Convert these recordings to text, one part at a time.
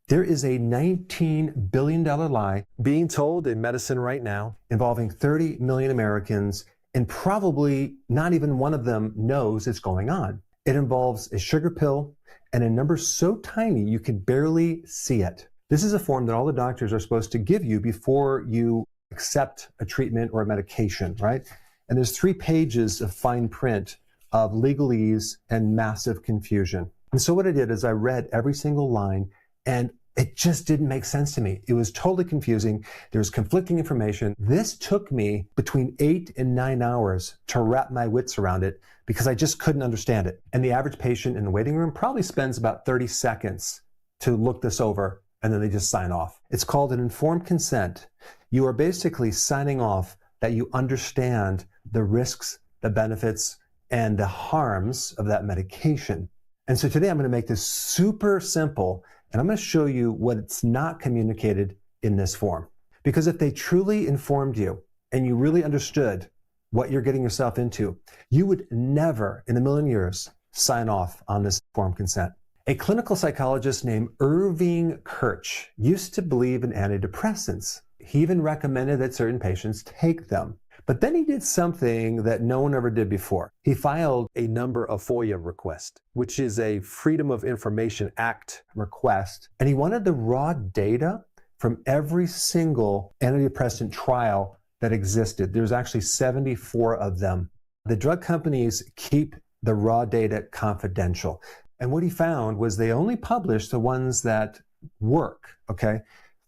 There is a $19 billion lie being told in medicine right now involving 30 million Americans, and probably not even one of them knows it's going on. It involves a sugar pill and a number so tiny you can barely see it. This is a form that all the doctors are supposed to give you before you accept a treatment or a medication, right? And there's 3 pages of fine print of legalese and massive confusion. And so what I did is I read every single line, and it just didn't make sense to me. It was totally confusing. There was conflicting information. This took me between 8 and 9 hours to wrap my wits around it because I just couldn't understand it. And the average patient in the waiting room probably spends about 30 seconds to look this over, and then they just sign off. It's called an informed consent. You are basically signing off that you understand the risks, the benefits, and the harms of that medication. And so today I'm going to make this super simple, and I'm going to show you what's not communicated in this form. Because if they truly informed you and you really understood what you're getting yourself into, you would never in a million years sign off on this informed consent. A clinical psychologist named Irving Kirsch used to believe in antidepressants. He even recommended that certain patients take them. But then he did something that no one ever did before. He filed a number of FOIA requests, which is a Freedom of Information Act request. And he wanted the raw data from every single antidepressant trial that existed. There's actually 74 of them. The drug companies keep the raw data confidential. And what he found was they only publish the ones that work, okay?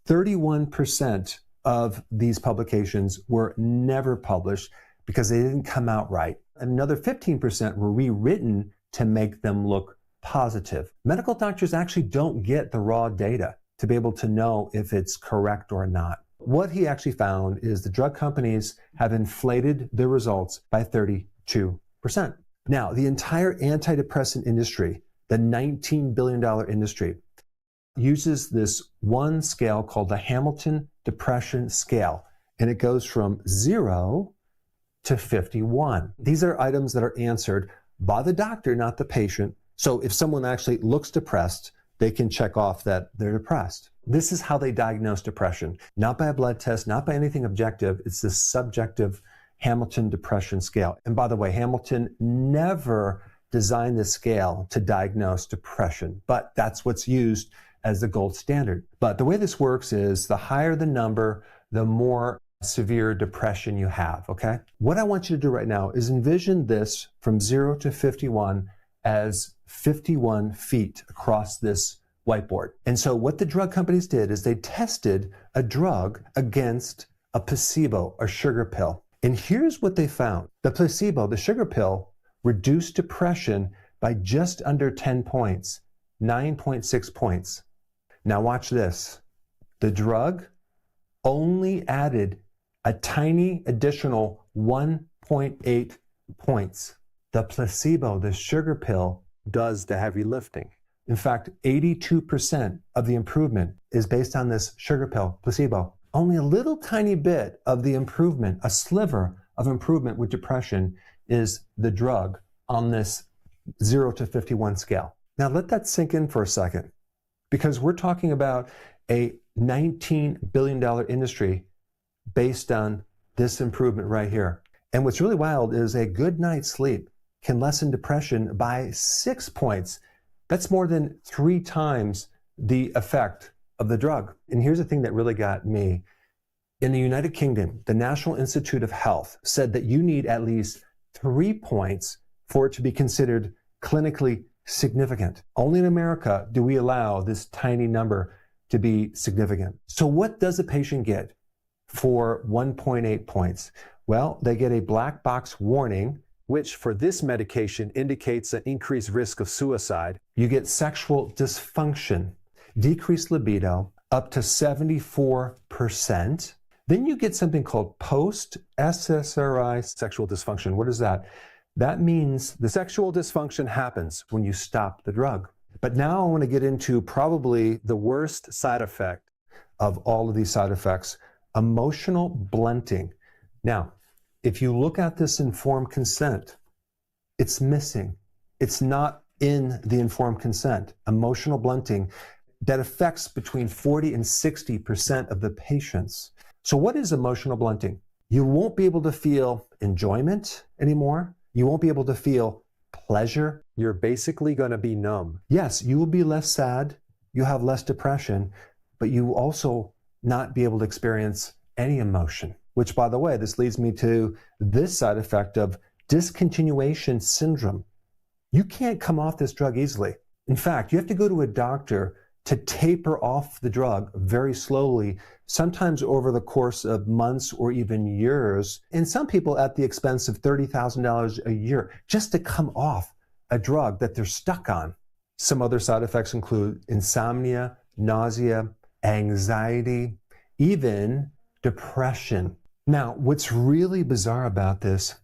31% of these publications were never published because they didn't come out right. Another 15% were rewritten to make them look positive. Medical doctors actually don't get the raw data to be able to know if it's correct or not. What he actually found is the drug companies have inflated their results by 32%. Now, the entire antidepressant industry, the $19 billion industry, uses this one scale called the Hamilton Depression Scale, and it goes from 0 to 51. These are items that are answered by the doctor, not the patient. So if someone actually looks depressed, they can check off that they're depressed. This is how they diagnose depression, not by a blood test, not by anything objective. It's this subjective Hamilton Depression Scale. And by the way, Hamilton never designed this scale to diagnose depression, but that's what's used as the gold standard. But the way this works is the higher the number, the more severe depression you have, okay? What I want you to do right now is envision this from 0 to 51 as 51 feet across this whiteboard. And so what the drug companies did is they tested a drug against a placebo, a sugar pill. And here's what they found. The placebo, the sugar pill, reduced depression by just under 10 points, 9.6 points. Now watch this. The drug only added a tiny additional 1.8 points. The placebo, the sugar pill, does the heavy lifting. In fact, 82% of the improvement is based on this sugar pill, placebo. Only a little tiny bit of the improvement, a sliver of improvement with depression, is the drug on this 0 to 51 scale. Now let that sink in for a second, because we're talking about a $19 billion industry based on this improvement right here. And what's really wild is a good night's sleep can lessen depression by 6 points. That's more than 3 times the effect of the drug. And here's the thing that really got me. In the United Kingdom, the National Institute of Health said that you need at least 3 points for it to be considered clinically significant. Only in America do we allow this tiny number to be significant. So what does a patient get for 1.8 points? Well, they get a black box warning, which for this medication indicates an increased risk of suicide. You get sexual dysfunction, decreased libido, up to 74%. Then you get something called post-Ssri sexual dysfunction. What is that? That means the sexual dysfunction happens when you stop the drug. But now I want to get into probably the worst side effect of all of these side effects, emotional blunting. Now, if you look at this informed consent, it's missing. It's not in the informed consent. Emotional blunting. that affects between 40 and 60% of the patients. So what is emotional blunting? You won't be able to feel enjoyment anymore. You won't be able to feel pleasure. You're basically going to be numb. Yes, you will be less sad. You have less depression, but you will also not be able to experience any emotion, which, by the way, this leads me to this side effect of discontinuation syndrome. You can't come off this drug easily. In fact, you have to go to a doctor to taper off the drug very slowly, sometimes over the course of months or even years, and some people at the expense of $30,000 a year just to come off a drug that they're stuck on. Some other side effects include insomnia, nausea, anxiety, even depression. Now, what's really bizarre about this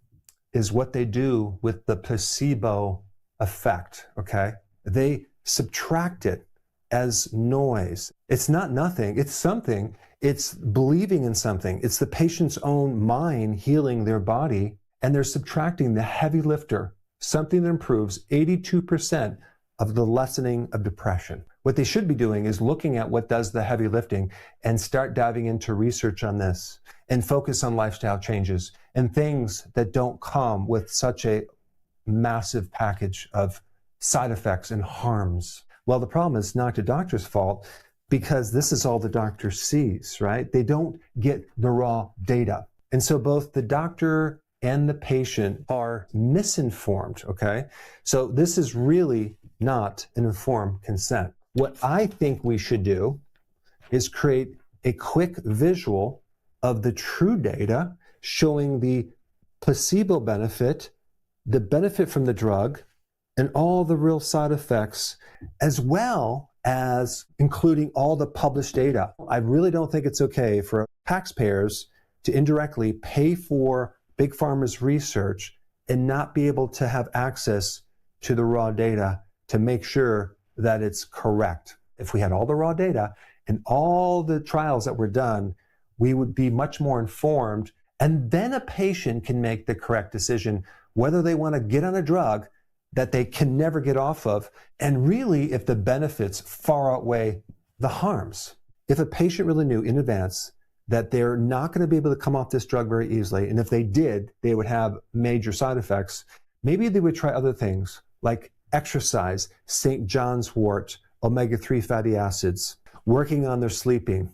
is what they do with the placebo effect, okay? They subtract it as noise. It's not nothing, it's something. It's believing in something. It's the patient's own mind healing their body, and they're subtracting the heavy lifter, something that improves 82% of the lessening of depression. What they should be doing is looking at what does the heavy lifting and start diving into research on this and focus on lifestyle changes and things that don't come with such a massive package of side effects and harms. Well, the problem is not the doctor's fault because this is all the doctor sees, right? They don't get the raw data. And so both the doctor and the patient are misinformed, okay? So this is really not an informed consent. What I think we should do is create a quick visual of the true data showing the placebo benefit, the benefit from the drug, and all the real side effects, as well as including all the published data. I really don't think it's okay for taxpayers to indirectly pay for Big Pharma's research and not be able to have access to the raw data to make sure that it's correct. If we had all the raw data and all the trials that were done, we would be much more informed, and then a patient can make the correct decision whether they want to get on a drug that they can never get off of, and really if the benefits far outweigh the harms. If a patient really knew in advance that they're not going to be able to come off this drug very easily, and if they did, they would have major side effects, maybe they would try other things like exercise, St. John's wort, omega-3 fatty acids, working on their sleeping,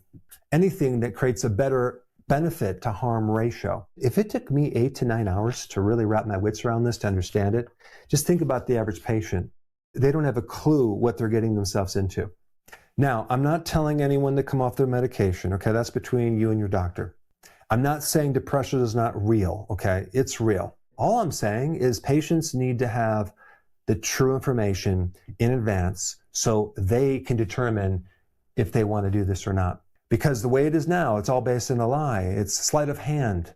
anything that creates a better benefit to harm ratio. If it took me 8 to 9 hours to really wrap my wits around this, to understand it, just think about the average patient. They don't have a clue what they're getting themselves into. Now, I'm not telling anyone to come off their medication, okay? That's between you and your doctor. I'm not saying depression is not real, okay? It's real. All I'm saying is patients need to have the true information in advance so they can determine if they want to do this or not. Because the way it is now, it's all based on a lie. It's sleight of hand.